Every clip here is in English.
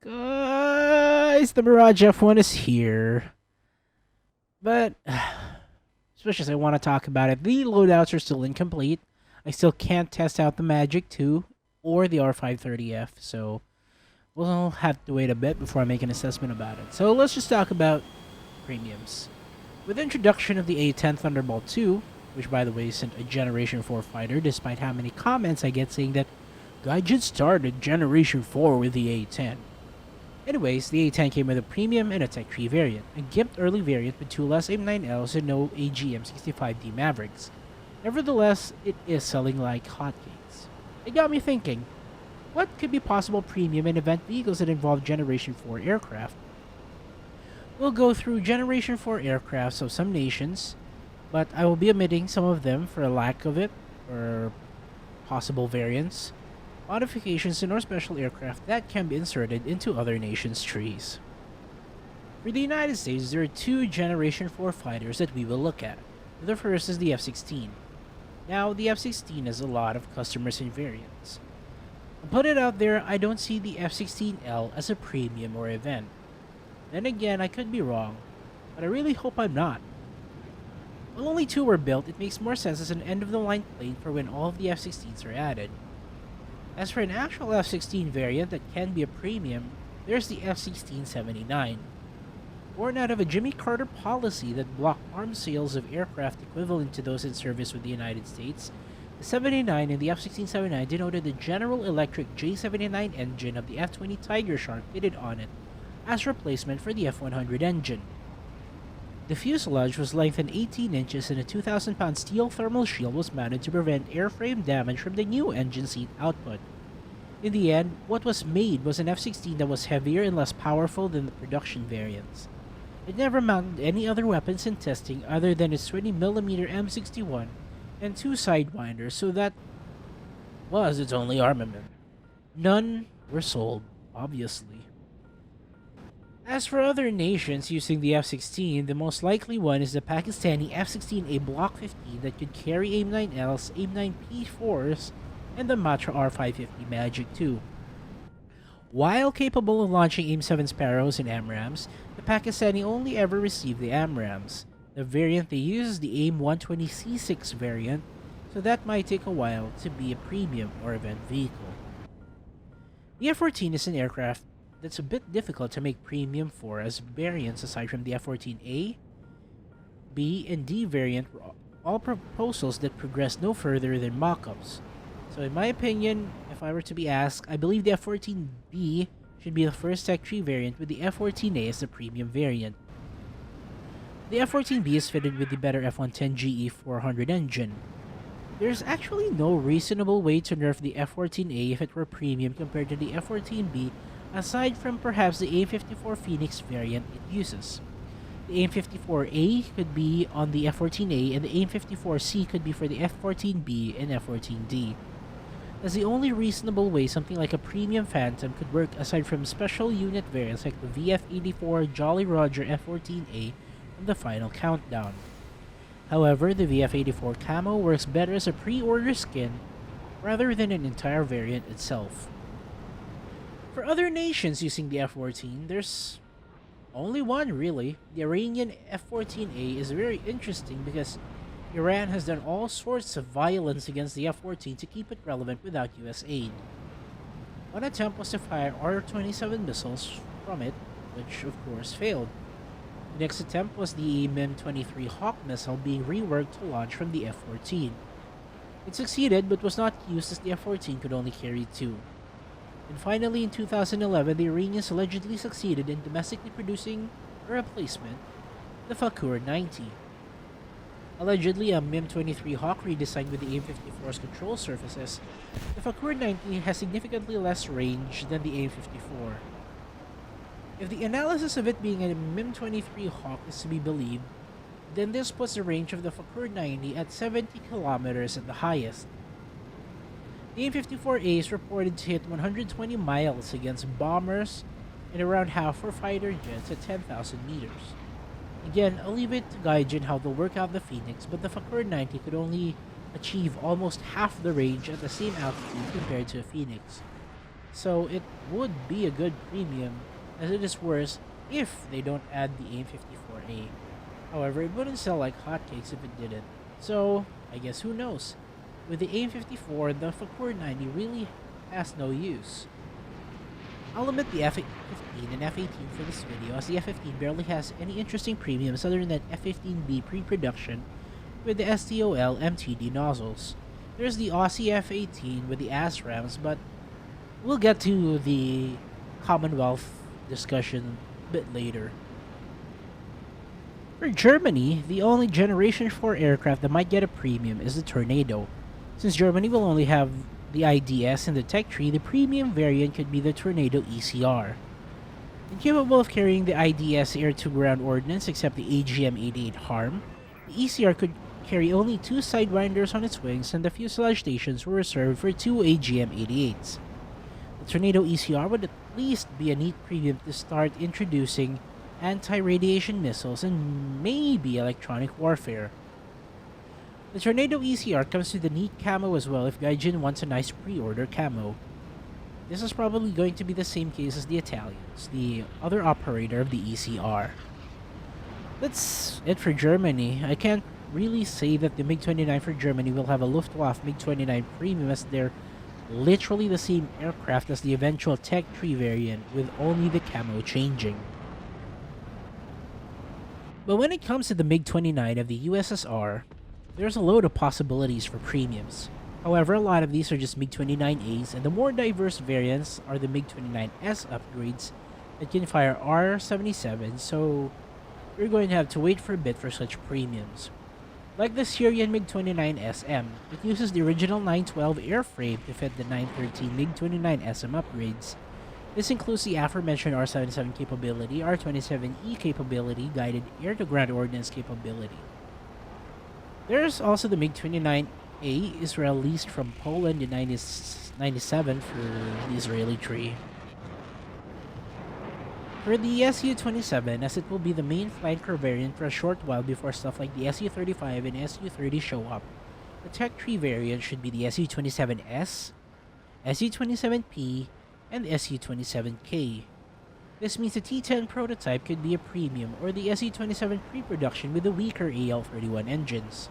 Guys, the Mirage F1 is here. But, as much as I want to talk about it, the loadouts are still incomplete. I still can't test out the Magic 2 or the R530F, so we'll have to wait a bit before I make an assessment about it. So let's just talk about premiums. With the introduction of the A10 Thunderbolt 2, which by the way isn't a Generation 4 fighter, despite how many comments I get saying that Gaijin started Generation 4 with the A10. Anyways, the A10 came with a premium and a tech tree variant, a gimped early variant with two less AIM-9Ls and no AGM-65D Mavericks. Nevertheless, it is selling like hotcakes. It got me thinking, what could be possible premium and event vehicles that involve Generation 4 aircraft? We'll go through Generation 4 aircrafts of some nations, but I will be omitting some of them for a lack of it, or possible variants, modifications, and or special aircraft that can be inserted into other nations' trees. For the United States, there are two Generation 4 fighters that we will look at. The first is the F-16. Now, the F-16 has a lot of customers and variants. I'll put it out there, I don't see the F-16L as a premium or event. Then again, I could be wrong, but I really hope I'm not. While only two were built, it makes more sense as an end-of-the-line plane for when all of the F-16s are added. As for an actual F-16 variant that can be a premium, there's the F-16-79. Born out of a Jimmy Carter policy that blocked arms sales of aircraft equivalent to those in service with the United States, the 79 and the F-16-79 denoted the General Electric J-79 engine of the F-20 Tiger Shark fitted on it as replacement for the F-100 engine. The fuselage was lengthened 18 inches and a 2,000-pound steel thermal shield was mounted to prevent airframe damage from the new engine seat output. In the end, what was made was an F-16 that was heavier and less powerful than the production variants. It never mounted any other weapons in testing other than its 20mm M61 and two sidewinders, so that was its only armament. None were sold, obviously. As for other nations using the F-16, the most likely one is the Pakistani F-16A Block 15 that could carry AIM-9Ls, AIM-9P4s, and the Matra R550 Magic 2. While capable of launching AIM-7 Sparrows and AMRAAMs, the Pakistani only ever received the AMRAAMs. The variant they use is the AIM-120C6 variant, so that might take a while to be a premium or event vehicle. The F-14 is an aircraft that's a bit difficult to make premium for, as variants aside from the F-14A, B, and D variant were all proposals that progressed no further than mock-ups. So in my opinion, if I were to be asked, I believe the F-14B should be the first tech tree variant with the F-14A as the premium variant. The F-14B is fitted with the better F-110 GE400 engine. There's actually no reasonable way to nerf the F-14A if it were premium compared to the F-14B, aside from perhaps the AIM-54 Phoenix variant it uses. The AIM-54A could be on the F-14A and the AIM-54C could be for the F-14B and F-14D. That's the only reasonable way something like a premium Phantom could work aside from special unit variants like the VF-84 Jolly Roger F-14A from the final countdown. However, the VF-84 Camo works better as a pre-order skin rather than an entire variant itself. For other nations using the F-14, there's only one really. The Iranian F-14A is very interesting because Iran has done all sorts of violence against the F-14 to keep it relevant without US aid. One attempt was to fire R-27 missiles from it, which of course failed. The next attempt was the MIM-23 Hawk missile being reworked to launch from the F-14. It succeeded but was not used as the F-14 could only carry two. And finally, in 2011, the Iranians allegedly succeeded in domestically producing a replacement, the Fakur 90. Allegedly a MIM-23 Hawk redesigned with the AIM-54's control surfaces, the Fakur 90 has significantly less range than the AIM-54. If the analysis of it being a MIM-23 Hawk is to be believed, then this puts the range of the Fakur 90 at 70 kilometers at the highest. The AIM-54A is reported to hit 120 miles against bombers and around half for fighter jets at 10,000 meters. Again, I'll leave it to Gaijin how they'll work out the Phoenix, but the Fakur 90 could only achieve almost half the range at the same altitude compared to a Phoenix. So it would be a good premium, as it is worse if they don't add the AIM-54A. However, it wouldn't sell like hotcakes if it didn't. So, I guess who knows? With the AIM-54, the Fakur 90 really has no use. I'll omit the F-15 and F-18 for this video, as the F-15 barely has any interesting premiums other than F-15B pre-production with the STOL MTD nozzles. There's the Aussie F-18 with the ASRAMs, but we'll get to the Commonwealth discussion a bit later. For Germany, the only Generation 4 aircraft that might get a premium is the Tornado. Since Germany will only have the IDS in the tech tree, the premium variant could be the Tornado ECR. Incapable of carrying the IDS air-to-ground ordnance except the AGM-88 HARM, the ECR could carry only 2 sidewinders on its wings, and the fuselage stations were reserved for 2 AGM-88s. The Tornado ECR would at least be a neat premium to start introducing anti-radiation missiles and maybe electronic warfare. The Tornado ECR comes with a neat camo as well if Gaijin wants a nice pre-order camo. This is probably going to be the same case as the Italians, the other operator of the ECR. That's it for Germany. I can't really say that the MiG-29 for Germany will have a Luftwaffe MiG-29 premium, as they're literally the same aircraft as the eventual Tech Tree variant, with only the camo changing. But when it comes to the MiG-29 of the USSR, there's a load of possibilities for premiums. However, a lot of these are just MiG-29As, and the more diverse variants are the MiG-29S upgrades that can fire R-77, so you're going to have to wait for a bit for such premiums. Like the Syrian MiG-29SM, it uses the original 912 airframe to fit the 913 MiG-29SM upgrades. This includes the aforementioned R-77 capability, R-27E capability, guided air-to-ground ordnance capability. There's also the MiG-29A Israel leased from Poland in 1997 for the Israeli tree. For the Su-27, as it will be the main flanker variant for a short while before stuff like the Su-35 and Su-30 show up, the tech tree variant should be the Su-27S, Su-27P, and the Su-27K. This means the T-10 prototype could be a premium, or the Su-27 pre-production with the weaker AL-31 engines.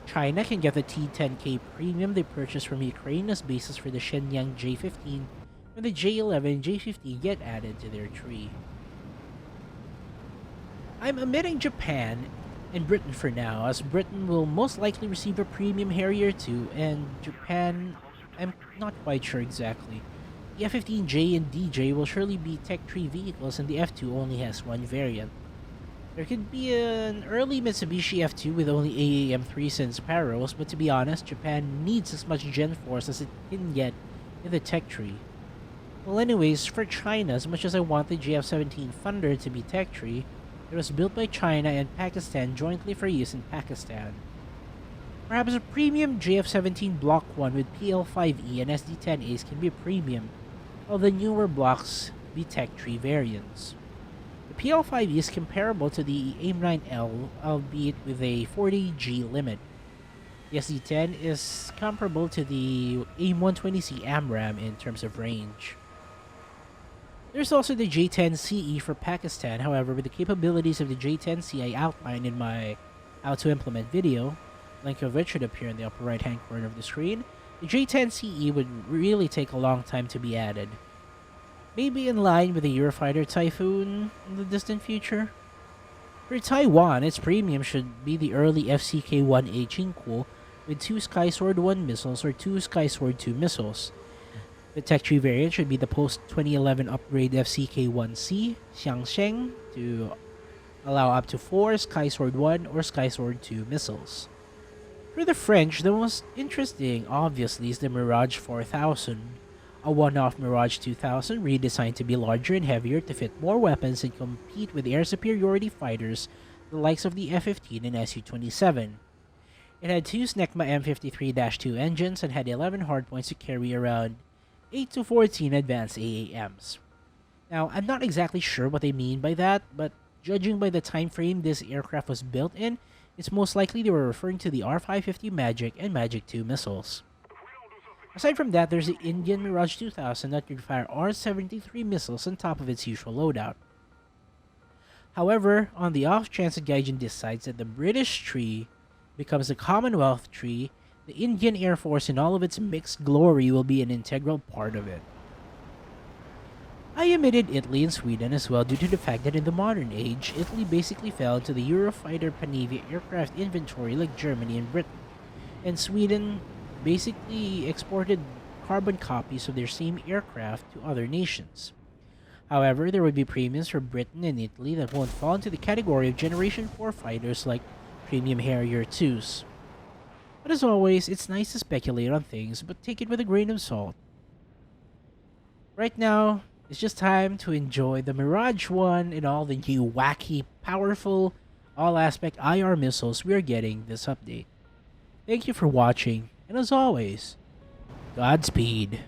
China can get the T-10K premium they purchased from Ukraine as basis for the Shenyang J-15, when the J-11 and J-15 get added to their tree. I'm omitting Japan and Britain for now, as Britain will most likely receive a premium Harrier too, and Japan, I'm not quite sure exactly. The F-15J and DJ will surely be tech tree vehicles, and the F-2 only has one variant. There could be an early Mitsubishi F-2 with only AAM-3 since Paros, but to be honest, Japan needs as much Gen 4s as it can get in the tech tree. Well, anyways, for China, as much as I want the JF-17 Thunder to be tech tree, it was built by China and Pakistan jointly for use in Pakistan. Perhaps a premium JF-17 Block 1 with PL-5E and SD-10As can be a premium, while the newer blocks be tech tree variants. The PL-5E is comparable to the AIM-9L, albeit with a 40G limit. The SD-10 is comparable to the AIM-120C AMRAAM in terms of range. There's also the J-10CE for Pakistan. However, with the capabilities of the J-10C I outlined in my How to Implement video, link of which should appear in the upper right hand corner of the screen, the J-10CE would really take a long time to be added. Maybe in line with the Eurofighter Typhoon in the distant future? For Taiwan, its premium should be the early FCK-1A Chinquo with 2 Skysword 1 missiles or 2 Skysword 2 missiles. The tech tree variant should be the post-2011 upgrade FCK-1C Xiangsheng to allow up to 4 Skysword 1 or Skysword 2 missiles. For the French, the most interesting, obviously, is the Mirage 4000, a one-off Mirage 2000 redesigned to be larger and heavier to fit more weapons and compete with air superiority fighters the likes of the F-15 and Su-27. It had 2 Snecma M53-2 engines and had 11 hardpoints to carry around 8 to 14 advanced AAMs. Now, I'm not exactly sure what they mean by that, but judging by the time frame this aircraft was built in, it's most likely they were referring to the R550 Magic and Magic II missiles. Aside from that, there's the Indian Mirage 2000 that could fire R-73 missiles on top of its usual loadout. However, on the off chance that Gaijin decides that the British tree becomes the Commonwealth tree, the Indian Air Force in all of its mixed glory will be an integral part of it. I omitted Italy and Sweden as well due to the fact that in the modern age, Italy basically fell into the Eurofighter Panavia aircraft inventory like Germany and Britain, and Sweden basically exported carbon copies of their same aircraft to other nations. However, there would be premiums for Britain and Italy that won't fall into the category of Generation 4 fighters like Premium Harrier 2s. But as always, it's nice to speculate on things, but take it with a grain of salt. Right now, it's just time to enjoy the Mirage 1 and all the new wacky, powerful, all-aspect IR missiles we are getting this update. Thank you for watching, and as always, Godspeed.